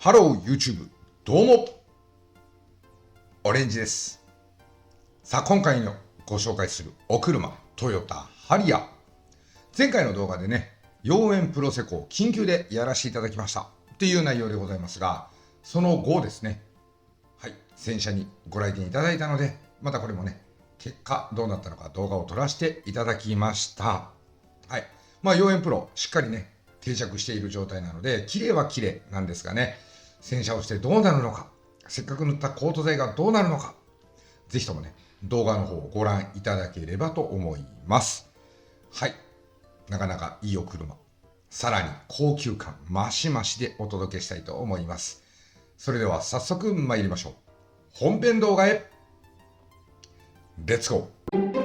ハロー YouTube、どうもオレンジです。さあ、今回のご紹介するお車、トヨタハリアー。前回の動画でね、妖艶プロ施工を緊急でやらせていただきましたっていう内容でございますが、その後ですね、洗車にご来店いただいたので、またこれもね、結果どうなったのか動画を撮らせていただきました。妖艶プロしっかりね、定着している状態なので、綺麗は綺麗なんですがね、洗車をしてどうなるのか、せっかく塗ったコート剤がどうなるのか、ぜひともね、動画の方をご覧いただければと思います。なかなかいいお車、さらに高級感マシマシでお届けしたいと思います。それでは早速参りましょう。本編動画へレッツゴー。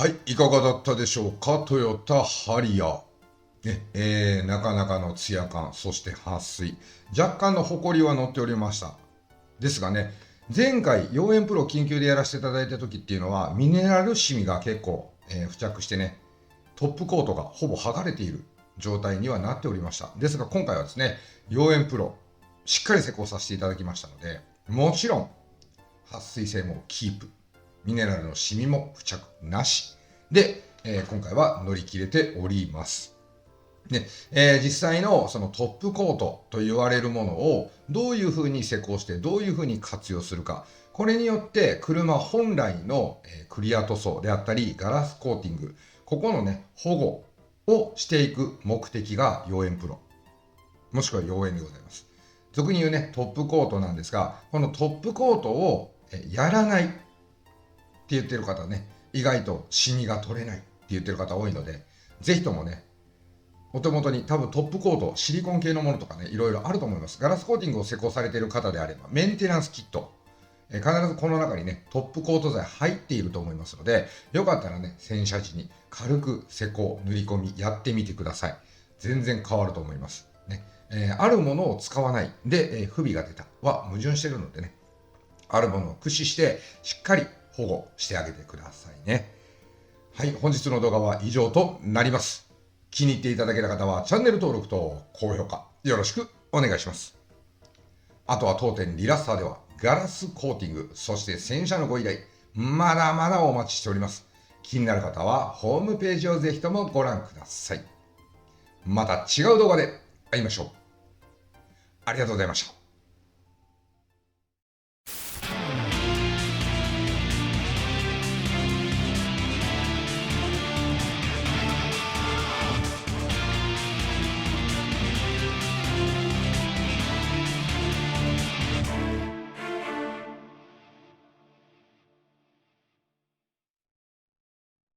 はい、いかがだったでしょうか。トヨタハリアー。なかなかのツヤ感、そして撥水。若干のホコリは乗っておりました。ですがね、前回、妖艶プロ緊急でやらせていただいた時っていうのは、ミネラルシミが結構、付着してね、トップコートがほぼ剥がれている状態にはなっておりました。ですが今回はですね、妖艶プロ、しっかり施工させていただきましたので、もちろん、撥水性もキープ。ミネラルのシミも付着なしで、今回は乗り切れております。で、実際のそのトップコートと言われるものをどういうふうに施工してどういうふうに活用するか、これによって車本来のクリア塗装であったりガラスコーティング、ここのね保護をしていく目的が妖艶プロ、もしくは妖艶でございます。俗に言うねトップコートなんですが、このトップコートをやらないって言ってる方ね、意外とシミが取れないって言ってる方多いので、ぜひともね、お手元に多分トップコート、シリコン系のものとかね、いろいろあると思います。ガラスコーティングを施工されている方であれば、メンテナンスキット、必ずこの中にね、トップコート剤入っていると思いますので、よかったらね、洗車時に軽く施工、塗り込みやってみてください。全然変わると思います。ねあるものを使わないで、不備が出たは矛盾しているのでね、あるものを駆使してしっかり保護してあげてくださいね。はい、本日の動画は以上となります。気に入っていただけた方はチャンネル登録と高評価よろしくお願いします。あとは当店リラスターではガラスコーティング、そして洗車のご依頼、まだまだお待ちしております。気になる方はホームページをぜひともご覧ください。また違う動画で会いましょう。ありがとうございました。